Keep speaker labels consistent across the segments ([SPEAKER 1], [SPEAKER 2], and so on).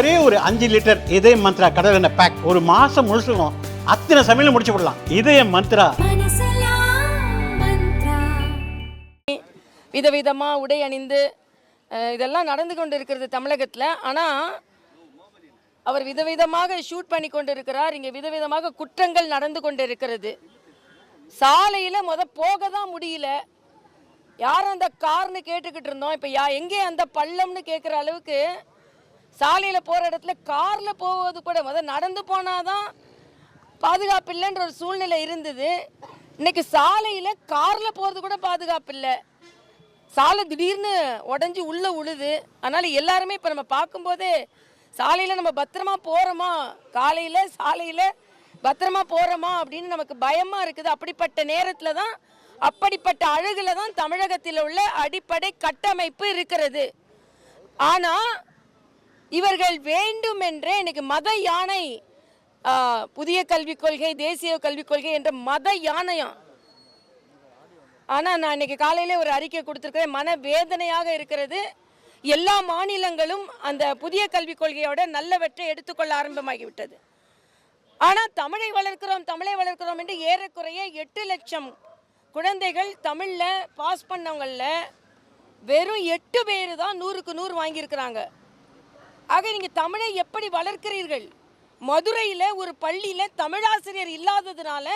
[SPEAKER 1] ஒரே ஒரு 5 லிட்டர் இதய மந்த்ரா கடல் எண்ணெய் பேக் ஒரு மாசம் முழுசுக்கும் அத்தனை சமையல் முடிச்சு விடலாம். இதய மந்த்ரா.
[SPEAKER 2] விதவிதமாக உடை அணிந்து இதெல்லாம் நடந்து கொண்டு இருக்கிறது தமிழகத்தில். ஆனால் அவர் விதவிதமாக ஷூட் பண்ணி கொண்டு இருக்கிறார். இங்கே விதவிதமாக குற்றங்கள் நடந்து கொண்டு இருக்கிறது. சாலையில் போக தான் முடியல. யார் அந்த கார்னு கேட்டுக்கிட்டு இருந்தோம். இப்போ எங்கே அந்த பள்ளம்னு கேட்குற அளவுக்கு சாலையில் போகிற இடத்துல காரில் போவது கூட நடந்து போனாதான் பாதுகாப்பு இல்லைன்ற ஒரு சூழ்நிலை இருந்தது. இன்னைக்கு சாலையில் காரில் போகிறது கூட பாதுகாப்பு இல்லை. சாலை திடீர்னு உடஞ்சி உள்ளே உழுது. அதனால் எல்லாருமே இப்போ நம்ம பார்க்கும்போதே சாலையில் நம்ம பத்திரமா போகிறோமா, காலையில் சாலையில் பத்திரமா போகிறோமா அப்படின்னு நமக்கு பயமாக இருக்குது. அப்படிப்பட்ட நேரத்தில் தான், அப்படிப்பட்ட அழகில் தான் தமிழகத்தில் உள்ள அடிப்படை கட்டமைப்பு இருக்கிறது. ஆனால் இவர்கள் வேண்டுமென்றே இன்னைக்கு மத யானை, புதிய கல்விக் கொள்கை, தேசிய கல்விக் கொள்கை என்ற மத யானையம். ஆனால் நான் இன்னைக்கு காலையில் ஒரு அறிக்கை கொடுத்துருக்கிறேன். மன வேதனையாக இருக்கிறது. எல்லா மாநிலங்களும் அந்த புதிய கல்விக் கொள்கையோட நல்லவற்றை எடுத்துக்கொள்ள ஆரம்பமாகிவிட்டது. ஆனால் தமிழை வளர்க்கிறோம் என்று ஏறக்குறைய 8 லட்சம் குழந்தைகள் தமிழில் பாஸ் பண்ணவங்களில் வெறும் 8 பேர் தான் 100க்கு 100 வாங்கியிருக்கிறாங்க. ஆக நீங்கள் தமிழை எப்படி வளர்க்கிறீர்கள்? மதுரையில் ஒரு பள்ளியில் தமிழாசிரியர் இல்லாததுனால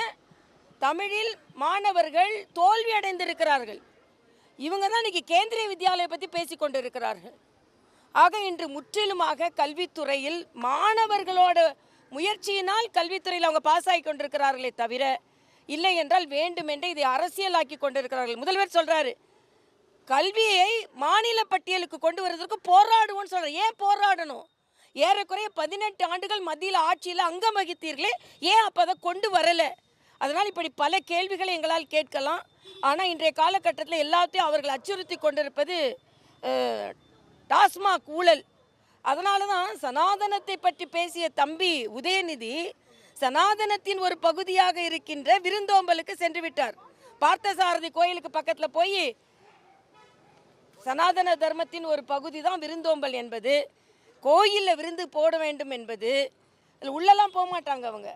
[SPEAKER 2] தமிழில் மாணவர்கள் தோல்வி அடைந்திருக்கிறார்கள். இவங்க தான் இன்னைக்கு கேந்திரிய வித்யாலயை பற்றி பேசி கொண்டு இருக்கிறார்கள். ஆக இன்று முற்றிலுமாக கல்வித்துறையில் மாணவர்களோட முயற்சியினால் கல்வித்துறையில் அவங்க பாஸ் ஆகி கொண்டிருக்கிறார்களே தவிர, இல்லை என்றால் வேண்டுமென்றே இதை அரசியலாக்கி கொண்டிருக்கிறார்கள். முதல்வர் சொல்றாரு, கல்வியை மாநில பட்டியலுக்கு கொண்டு வருவதற்கு போராடுவோம்னு சொல்றாரு. ஏன் போராடணும்? ஏறக்குறைய 18 ஆண்டுகள் மத்தியில் ஆட்சியில் அங்கம் வகித்தீர்களே, ஏன் அப்போ அதை கொண்டு வரலை? அதனால் இப்படி பல கேள்விகளை எங்களால் கேட்கலாம். ஆனால் இன்றைய காலகட்டத்தில் எல்லாத்தையும் அவர்கள் அச்சுறுத்தி கொண்டிருப்பது டாஸ்மாக் ஊழல். அதனால தான் சனாதனத்தை பற்றி பேசிய தம்பி உதயநிதி சனாதனத்தின் ஒரு பகுதியாக இருக்கின்ற விருந்தோம்பலுக்கு சென்று விட்டார். பார்த்தசாரதி கோயிலுக்கு பக்கத்தில் போய் சனாதன தர்மத்தின் ஒரு பகுதி தான் விருந்தோம்பல் என்பது, கோயிலில் விருந்து போட வேண்டும் என்பது, அதில் உள்ளெல்லாம் போக மாட்டாங்க அவங்க.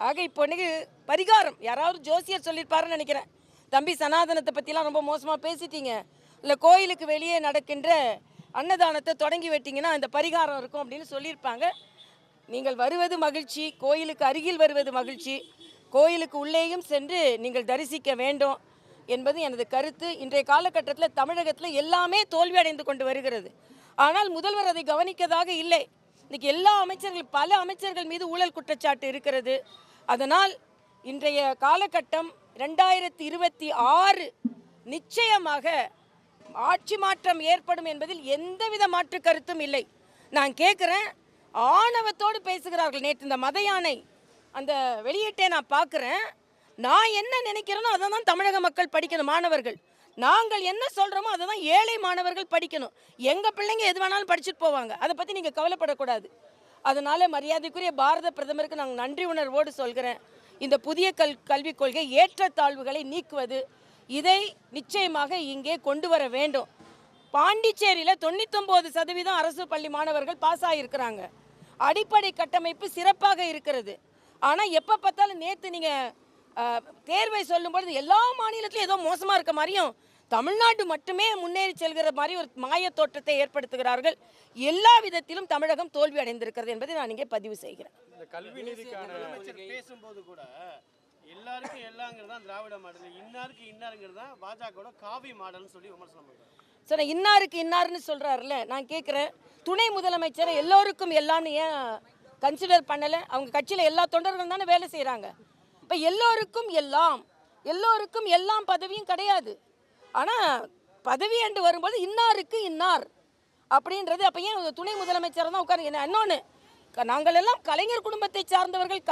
[SPEAKER 2] ஆக இப்போ இன்னைக்கு பரிகாரம் யாராவது ஜோசியர் சொல்லியிருப்பாருன்னு நினைக்கிறேன். தம்பி சனாதனத்தை பற்றிலாம் ரொம்ப மோசமாக பேசிட்டீங்க, இல்லை கோயிலுக்கு வெளியே நடக்கின்ற அன்னதானத்தை தொடங்கி விட்டீங்கன்னா இந்த பரிகாரம் இருக்கும் அப்படின்னு சொல்லியிருப்பாங்க. நீங்கள் வருவது மகிழ்ச்சி, கோயிலுக்கு அருகில் வருவது மகிழ்ச்சி, கோயிலுக்கு உள்ளேயும் சென்று நீங்கள் தரிசிக்க வேண்டும் என்பது எனது கருத்து. இன்றைய காலகட்டத்தில் தமிழகத்தில் எல்லாமே தோல்வி அடைந்து கொண்டு வருகிறது. ஆனால் முதல்வர் அதை கவனிக்கதாக இல்லை. இன்றைக்கி எல்லா அமைச்சர்கள், பல அமைச்சர்கள் மீது ஊழல் குற்றச்சாட்டு இருக்கிறது. அதனால் இன்றைய காலகட்டம் 2026 நிச்சயமாக ஆட்சி மாற்றம் ஏற்படும் என்பதில் எந்தவித மாற்று கருத்தும் இல்லை. நான் கேட்குறேன், ஆணவத்தோடு பேசுகிறார்கள். நேற்று இந்த மத யானை அந்த வெளியீட்டை நான் பார்க்குறேன். நான் என்ன நினைக்கிறேனோ அதை தான் தமிழக மக்கள் படிக்கணும். மாணவர்கள் நாங்கள் என்ன சொல்கிறோமோ அதை தான் ஏழை மாணவர்கள் படிக்கணும். எங்கள் பிள்ளைங்க எது வேணாலும் படிச்சுட்டு போவாங்க, அதை பற்றி நீங்கள் கவலைப்படக்கூடாது. அதனால் மரியாதைக்குரிய பாரத பிரதமருக்கு நாங்கள் நன்றி உணர்வோடு சொல்கிறேன். இந்த புதிய கல்விக் கொள்கை ஏற்றத்தாழ்வுகளை நீக்குவது, இதை நிச்சயமாக இங்கே கொண்டு வர வேண்டும். பாண்டிச்சேரியில் 99% அரசு பள்ளி மாணவர்கள் பாஸ் ஆகியிருக்கிறாங்க. அடிப்படை கட்டமைப்பு சிறப்பாக இருக்கிறது. ஆனால் எப்போ பார்த்தாலும் நேற்று நீங்கள் தேர்வை சொல்லும்பொழுது எல்லா மாநிலத்திலும் ஏதோ மோசமாக இருக்க மாதிரியும் தமிழ்நாடு மட்டுமே முன்னேறி செல்கிற மாதிரி ஒரு மாய தோற்றத்தை ஏற்படுத்துகிறார்கள். எல்லா விதத்திலும் தமிழகம் தோல்வி அடைந்திருக்கிறது என்பதை நான் இங்கே பதிவு செய்கிறேன்.
[SPEAKER 3] கல்வி நிதிக்கான பேசும்போது கூட எல்லாருக்கும் எல்லாங்கிறது தான் திராவிட மாடல், இன்னாருக்கு இன்னாருங்கிறது தான் பாஜகவோட காவி மாடல்னு சொல்லி விமர்சனம் பண்ணுறாங்க.
[SPEAKER 2] சார், இன்னாருக்கு இன்னாருன்னு சொல்கிறாருல்ல, நான் கேட்குறேன், துணை முதலமைச்சரை எல்லோருக்கும் எல்லான்னு ஏன் கன்சிடர் பண்ணலை? அவங்க கட்சியில் எல்லா தொண்டர்களும் தானே வேலை செய்கிறாங்க. இப்போ எல்லோருக்கும் எல்லாம் பதவியும் கிடையாது. ஆனால் பதவி என்று வரும்போது இன்னாருக்கு இன்னார் அப்படின்றது அப்போ ஏன் துணை முதலமைச்சர் தான் உட்காரு? என்ன இன்னொன்று, நாங்கள் எல்லாம் கலைஞர் குடும்பத்தை சார்ந்தவர்கள்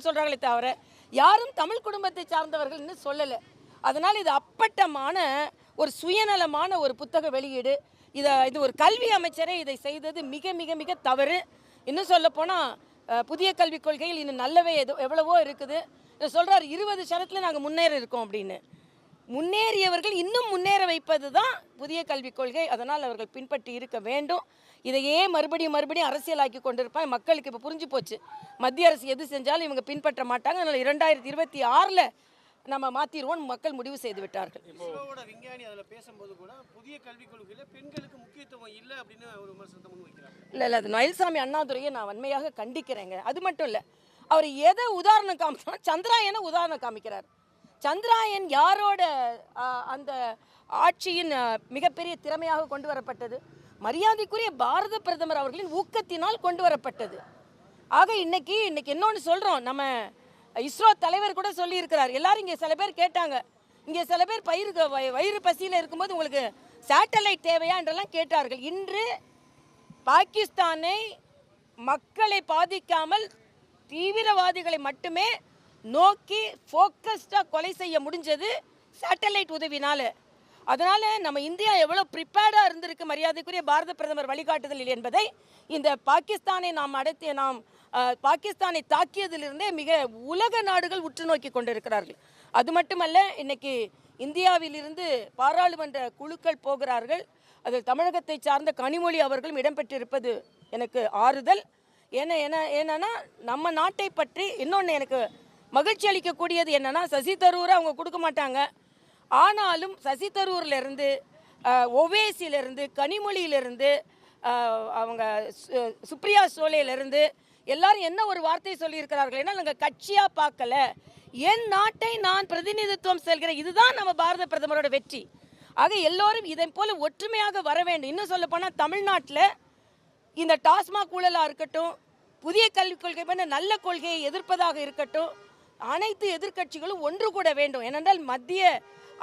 [SPEAKER 2] சொல்கிறாங்களே தவிர யாரும் தமிழ் குடும்பத்தை சார்ந்தவர்கள் இன்னும் சொல்லலை. அதனால் இது அப்பட்டமான ஒரு சுயநலமான ஒரு புத்தக வெளியீடு. இது ஒரு கல்வி அமைச்சரே இதை செய்தது மிக மிக மிக தவறு. இன்னும் சொல்லப்போனால் புதிய கல்விக் கொள்கையில் இன்னும் நல்லவே எவ்வளவோ இருக்குது. இதை சொல்கிறார் 20 சதத்தில் நாங்கள் முன்னேறி இருக்கோம் அப்படின்னு. முன்னேறியவர்கள் இன்னும் முன்னேற வைப்பது தான் புதிய கல்விக் கொள்கை. அதனால் அவர்கள் பின்பற்றி இருக்க வேண்டும். இதையே மறுபடியும் அரசியலாக்கி கொண்டிருப்பாங்க. மக்களுக்கு இப்போ புரிஞ்சு போச்சு, மத்திய அரசு எது செஞ்சாலும் இவங்க பின்பற்ற மாட்டாங்க. அதனால் 2026 நம்ம மாற்றிடுவோம் மக்கள் முடிவு செய்து விட்டார்கள்.
[SPEAKER 3] இஸ்ரோவோட விஞ்ஞானி அதில் பேசும்போது கூட புதிய கல்விக் கொள்கையில் பெண்களுக்கு முக்கியத்துவம் இல்லை அப்படின்னு ஒரு விமர்சனத்தை முன் வைக்கிறாங்க.
[SPEAKER 2] இல்லை அது மயில்சாமி அண்ணாதுரையை நான் வன்மையாக கண்டிக்கிறேங்க. அது மட்டும் இல்லை, அவர் எதை உதாரணம் காமிச்சா சந்திராயனை உதாரணம் காமிக்கிறார். சந்திராயன் யாரோட அந்த ஆட்சியின் மிகப்பெரிய திறமையாக கொண்டு வரப்பட்டது? மரியாதைக்குரிய பாரத பிரதமர் அவர்களின் ஊக்கத்தினால் கொண்டு வரப்பட்டது. ஆக இன்னைக்கு இன்னொன்று சொல்கிறோம், நம்ம இஸ்ரோ தலைவர் கூட சொல்லியிருக்கிறார். எல்லாரும் இங்கே சில பேர் கேட்டாங்க, இங்கே சில பேர் வயிறு பசியில் இருக்கும்போது உங்களுக்கு சேட்டலைட் தேவையா என்றெல்லாம் கேட்டார்கள். இன்று பாகிஸ்தானை மக்களை பாதிக்காமல் தீவிரவாதிகளை மட்டுமே நோக்கி ஃபோக்கஸ்டாக கொலை செய்ய முடிஞ்சது சேட்டலைட் உதவினால. அதனால் நம்ம இந்தியா எவ்வளோ ப்ரிப்பேர்டாக இருந்திருக்கு மரியாதைக்குரிய பாரத பிரதமர் வழிகாட்டுதலில் என்பதை இந்த பாகிஸ்தானை தாக்கியதிலிருந்தே மிக உலக நாடுகள் உற்று நோக்கி கொண்டிருக்கிறார்கள். அது மட்டுமல்ல, இன்னைக்கு இந்தியாவிலிருந்து பாராளுமன்ற குழுக்கள் போகிறார்கள். அதில் தமிழகத்தை சார்ந்த கனிமொழி அவர்களும் இடம்பெற்றிருப்பது எனக்கு ஆறுதல். ஏன்னா நம்ம நாட்டை பற்றி இன்னொன்று எனக்கு மகிழ்ச்சி அளிக்கக்கூடியது என்னன்னா, சசி தரூரை அவங்க கொடுக்க மாட்டாங்க. ஆனாலும் சசி தரூர்லேருந்து, ஒவேசியிலேருந்து, கனிமொழியிலேருந்து, அவங்க சுப்ரியா சோலேலேருந்து எல்லாரும் என்ன ஒரு வார்த்தை சொல்லியிருக்கிறார்கள், ஏன்னா நாங்கள் கட்சியாக பார்க்கல, என் நாட்டை நான் பிரதிநிதித்துவம் செல்கிறேன், இதுதான் நம்ம பாரத பிரதமரோட வெற்றி. ஆக எல்லோரும் இதை போல ஒற்றுமையாக வர வேண்டும். இன்னும் சொல்ல போனால் தமிழ்நாட்டில் இந்த டாஸ்மாக் ஊழலாக இருக்கட்டும், புதிய கல்விக் கொள்கை பண்ண நல்ல கொள்கையை எதிர்ப்பதாக இருக்கட்டும், அனைத்து எதிர்க்கட்சிகளும் ஒன்று கூட வேண்டும். ஏனென்றால் மத்திய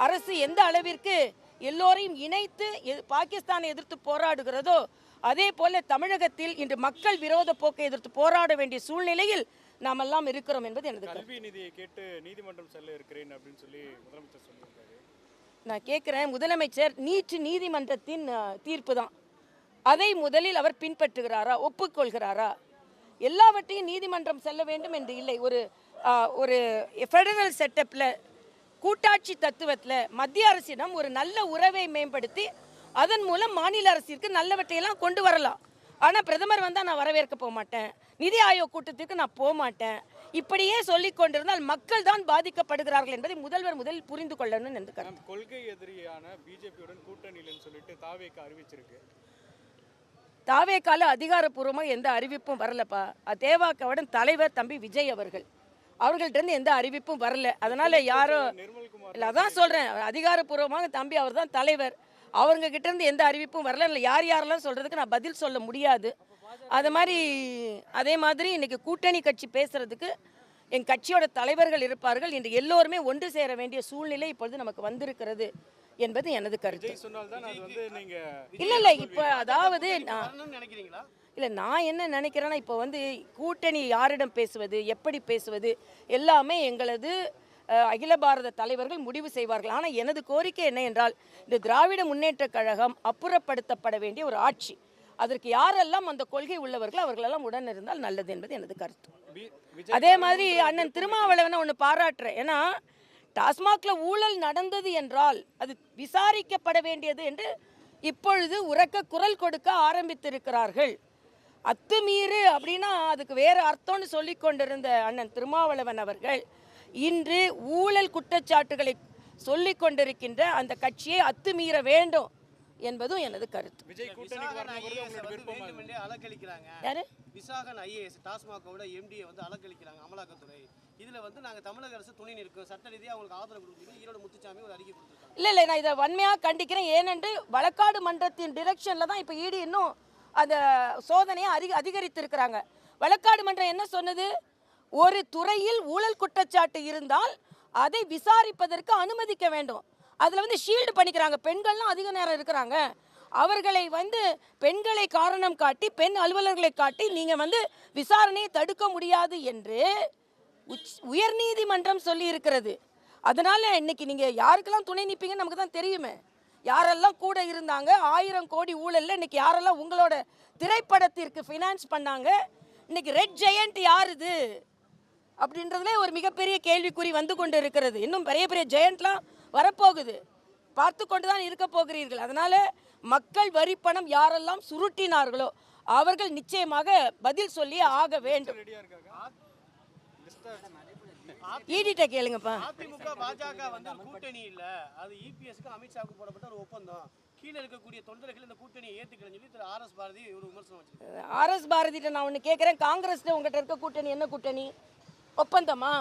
[SPEAKER 2] அரசு எந்த அளவிற்கு எல்லோரையும் இணைத்து பாகிஸ்தானை எதிர்த்து போராடுகிறதோ அதே போல தமிழகத்தில் இன்று மக்கள் விரோத போக்கை எதிர்த்து போராட வேண்டிய சூழ்நிலையில் நாம் எல்லாம் இருக்கிறோம் என்பது எனது
[SPEAKER 4] கல்வி நிதியை கேட்டு நீதிமன்றம் செல்ல இருக்கிறேன் அப்படின்னு சொல்லி முதலமைச்சர் சொல்லியிருக்காரு.
[SPEAKER 2] நான் கேட்குறேன், முதலமைச்சர் நீதிமன்றத்தின் தீர்ப்பு தான், அதை முதலில் அவர் பின்பற்றுகிறாரா, ஒப்புக்கொள்கிறாரா? எல்லாவற்றையும் நீதிமன்றம் செல்ல வேண்டும் என்று இல்லை. ஒரு ஃபெடரல் செட்டப்பில், கூட்டாட்சி தத்துவத்தில் மத்திய அரசிடம் ஒரு நல்ல உறவை மேம்படுத்தி அதன் மூலம் மாநில அரசிற்கு நல்லவற்றையெல்லாம் கொண்டு வரலாம். ஆனால் பிரதமர் வந்தால் நான் வரவேற்க போக மாட்டேன், நிதி ஆயோக் கூட்டத்திற்கு நான் போக மாட்டேன், இப்படியே சொல்லிக் கொண்டிருந்தால் மக்கள் தான் பாதிக்கப்படுகிறார்கள் என்பதை முதலில் புரிந்து கொள்ளணும் என்று கருத்து.
[SPEAKER 4] கொள்கை எதிரியான பிஜேபியுடன் கூட்டணியில்னு சொல்லிட்டு தாவேகா அறிவிச்சிருக்கு.
[SPEAKER 2] தாவேகால அதிகாரப்பூர்வமாக எந்த அறிவிப்பும் வரலப்பா. தேவாக்காவுடன் தலைவர் தம்பி விஜய் அவர்கள்ட்ட எந்த அறிவிப்பும் வரல. அதனால யாரும் இல்லை, அதான் சொல்கிறேன், அதிகாரப்பூர்வமாக தம்பி அவர் தான் தலைவர், அவங்க கிட்ட இருந்து எந்த அறிவிப்பும் வரல. இல்லை யாரெல்லாம் சொல்கிறதுக்கு நான் பதில் சொல்ல முடியாது. அதே மாதிரி இன்னைக்கு கூட்டணி கட்சி பேசுறதுக்கு என் கட்சியோட தலைவர்கள் இருப்பார்கள். இன்று எல்லோருமே ஒன்று சேர வேண்டிய சூழ்நிலை இப்பொழுது நமக்கு வந்திருக்கிறது என்பது எனது கருத்து. இல்லை இப்போ அதாவது நான் என்ன நினைக்கிறேன்னா, இப்போ கூட்டணி யாரிடம் பேசுவது, எப்படி பேசுவது எல்லாமே எங்களது அகில பாரத தலைவர்கள் முடிவு செய்வார்கள். ஆனால் எனது கோரிக்கை என்ன என்றால், இந்த திராவிட முன்னேற்ற கழகம் அப்புறப்படுத்தப்பட வேண்டிய ஒரு ஆட்சி, அதற்கு யாரெல்லாம் அந்த கொள்கை உள்ளவர்கள் அவர்களெல்லாம் உடன் இருந்தால் நல்லது என்பது எனது கருத்து. அதே மாதிரி அண்ணன் திருமாவளவனை ஒன்று பாராட்டுறேன். ஏன்னா டாஸ்மாக்ல ஊழல் நடந்தது என்றால் அது விசாரிக்கப்பட வேண்டியது என்று இப்பொழுது உரக்க குரல் கொடுக்க ஆரம்பித்திருக்கிறார்கள். அத்துமீறு அப்படின்னா அதுக்கு வேறு அர்த்தம்னு சொல்லி கொண்டிருந்த அண்ணன் திருமாவளவன் அவர்கள் இன்று ஊழல் குற்றச்சாட்டுகளை சொல்லிக் கொண்டிருக்கின்ற அந்த கட்சியை அத்துமீற வேண்டும் என்பதும் எனது கருத்து.
[SPEAKER 3] விசாகன் ஐஏஎஸ் டாஸ்மாகோட எம்டியை அலக்களிக்கிறாங்க அமலாக்கத்துறை. இதுல நாங்க தமிழக அரசு துணை நிற்கும், சட்ட ரீதியாக அவங்களுக்கு ஆதரவு கொடுக்குறீங்க. ஈரோடு முத்துசாமி ஒரு அறிக்கை கொடுத்துருக்காங்க.
[SPEAKER 2] இல்லை நான் இதை வன்மையாக கண்டிக்கிறேன். ஏனென்று வழக்காடு மன்றத்தின் டிரெக்ஷன்ல தான் இப்போ ஈடு இன்னும் அந்த சோதனையை அதிகரித்திருக்கிறாங்க. வழக்காடு மன்றம் என்ன சொன்னது? ஒரு துறையில் ஊழல் குற்றச்சாட்டு இருந்தால் அதை விசாரிப்பதற்கு அனுமதிக்க வேண்டும். அதில் ஷீல்டு பண்ணிக்கிறாங்க. பெண்கள்லாம் அதிக நேரம் இருக்கிறாங்க, அவர்களை பெண்களை காரணம் காட்டி, பெண் அலுவலர்களை காட்டி நீங்கள் விசாரணையை தடுக்க முடியாது என்று உயர்நீதிமன்றம் சொல்லி இருக்கிறது. அதனால இன்னைக்கு நீங்கள் யாருக்கெல்லாம் துணை நிற்பீங்கன்னு நமக்கு தான் தெரியுமே. யாரெல்லாம் கூட இருந்தாங்க 1000 கோடி ஊழல்ல, இன்னைக்கு யாரெல்லாம் உங்களோட திரைப்படத்திற்கு ஃபினான்ஸ் பண்ணாங்க, இன்னைக்கு ரெட் ஜெயண்ட் யார் இது அப்படின்றதுல ஒரு மிகப்பெரிய கேள்விக்குறி வந்து கொண்டு இருக்கிறது. இன்னும் பெரிய பெரிய ஜெயண்ட்லாம் வரப்போகுது, பார்த்து கொண்டு தான் இருக்க போகிறீர்கள். அதனால மக்கள் வரி பணம் யாரெல்லாம் சுருட்டினார்களோ அவர்கள் நிச்சயமாக பதில் சொல்லி ஆக வேண்டும். ஈடிட்ட கேளுங்கப்பா.
[SPEAKER 3] அதிமுக பாஜக வந்து கூட்டணி இல்ல, அது இபிஎஸ்க்கு அமித்ஷாவுக்கு போடப்பட்ட ஒரு ஒப்பந்தம். கீழே இருக்கக்கூடிய தொண்டர்கள் இந்த கூட்டணியை ஏத்துக்கலன்னு சொல்லி திரு ஆர்.எஸ். பாரதி ஒரு விமர்சனம் வச்சிருக்காரு.
[SPEAKER 2] ஆர்.எஸ். பாரதிட்ட நான் ஒன்று கேட்குறேன், காங்கிரஸ்ல உங்கள்கிட்ட இருக்க கூட்டணி என்ன கூட்டணி? ஒப்பந்தமா?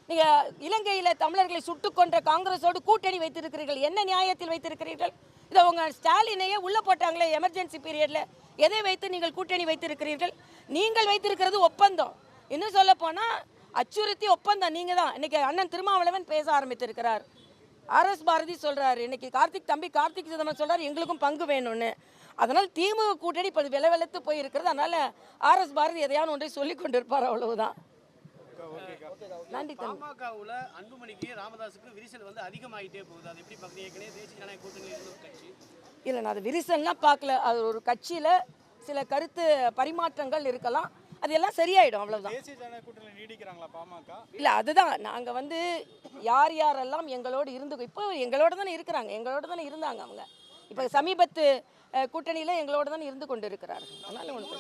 [SPEAKER 2] நீங்க இலங்கையில தமிழர்களை சுட்டுக் கொன்ற காங்கிரஸோடு கூட்டணி வைத்திருக்கிறீர்கள், என்ன நியாயத்தில் வைத்திருக்கிறீர்கள்? இதை உங்க ஸ்டாலினையே உள்ள போட்டாங்களே எமர்ஜென்சி பீரியட்ல, எதை வைத்து நீங்கள் கூட்டணி வைத்திருக்கிறீர்கள்? நீங்கள் வைத்திருக்கிறது ஒப்பந்தம். இன்னும் சொல்ல போனா அச்சுறுத்தி ஒப்பந்தம் நீங்க தான். இன்னைக்கு அண்ணன் திருமாவளவன் பேச ஆரம்பித்திருக்கிறார். ஆர்.எஸ். பாரதி சொல்றாரு, இன்னைக்கு கார்த்திக் சிதம்பரம் சொல்றாரு எங்களுக்கும் பங்கு வேணும்னு. அதனால் திமுக கூட்டணி இப்போ விலவெழுத்து போயிருக்கிறது. அதனால ஆர்.எஸ். பாரதி எதையாவது ஒன்றை சொல்லி கொண்டிருப்பார், அவ்வளவுதான். நன்றி.
[SPEAKER 3] பாமகவுல அன்புமணிக்கு ராமதாஸுக்கு விரிசல் வந்து அதிகமாயிட்டே போகுது. அது எப்படி பார்க்குறீங்க? ஏற்கனவே தேசிய ஜனநாயக கூட்டணியில் இருந்த கட்சி
[SPEAKER 2] இல்லை, நான் அது விரிசல்லாம் பார்க்கல. அது ஒரு கட்சியில சில கருத்து பரிமாற்றங்கள் இருக்கலாம், அது எல்லாம் சரியாயிடும், அவ்வளவுதான்.
[SPEAKER 4] தேசிய ஜனநாயக கூட்டணியில் நீடிக்கிறாங்களா பாமக?
[SPEAKER 2] இல்லை, அதுதான் நாங்கள் வந்து யார் யாரெல்லாம் எங்களோடு இருந்து இப்போ எங்களோட தானே இருக்கிறாங்க, எங்களோட தானே இருந்தாங்க அவங்க. இப்போ சமீபத்து கூட்டணியில் எங்களோட தானே இருந்து கொண்டு இருக்கிறார்கள். அதனால ஒன்று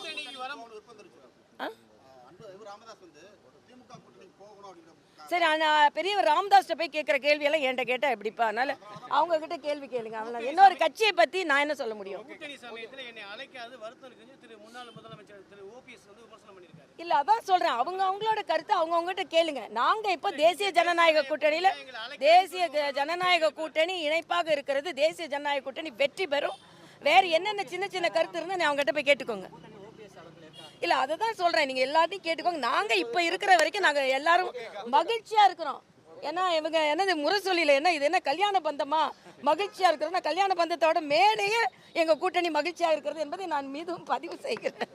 [SPEAKER 2] சரி, நான் பெரியவர் ராமதாஸ்ட்ட போய் கேட்குற கேள்வியெல்லாம் என்கிட்ட கேட்டால் எப்படிப்பா? அதனால அவங்க கிட்ட கேள்வி கேளுங்க. அவன் இன்னொரு கட்சியை பற்றி நான் என்ன சொல்ல முடியும்?
[SPEAKER 3] கூட்டணி சமயத்தில் என்னை அழைக்காது வருத்தம் இருக்குன்னு திரு முன்னாள் முதலமைச்சர் திரு ஓபிஎஸ் வந்து விமர்சனம் பண்ணியிருக்காரு.
[SPEAKER 2] இல்லை, அதான் சொல்கிறேன், அவங்களோட கருத்தை அவங்ககிட்ட கேளுங்க. நாங்கள் இப்போ தேசிய ஜனநாயக கூட்டணியில் கூட்டணி இணைப்பாக இருக்கிறது. தேசிய ஜனநாயக கூட்டணி வெற்றி பெறும். வேறு என்னென்ன சின்ன சின்ன கருத்து இருந்தால் நீ அவங்ககிட்ட போய் கேட்டுக்கோங்க. இல்லை, அதை தான் சொல்கிறேன், நீங்கள் எல்லாத்தையும் கேட்டுக்கோங்க. நாங்கள் இப்போ இருக்கிற வரைக்கும் நாங்கள் எல்லாரும் மகிழ்ச்சியாக இருக்கிறோம். ஏன்னா இவங்க என்னது முரசொலியில் என்ன இது என்ன கல்யாண பந்தமா? மகிழ்ச்சியாக இருக்கிறோன்னா கல்யாண பந்தத்தோட மேலேயே எங்கள் கூட்டணி மகிழ்ச்சியாக இருக்கிறது என்பதை நான் மீதும் பதிவு செய்கிறேன்.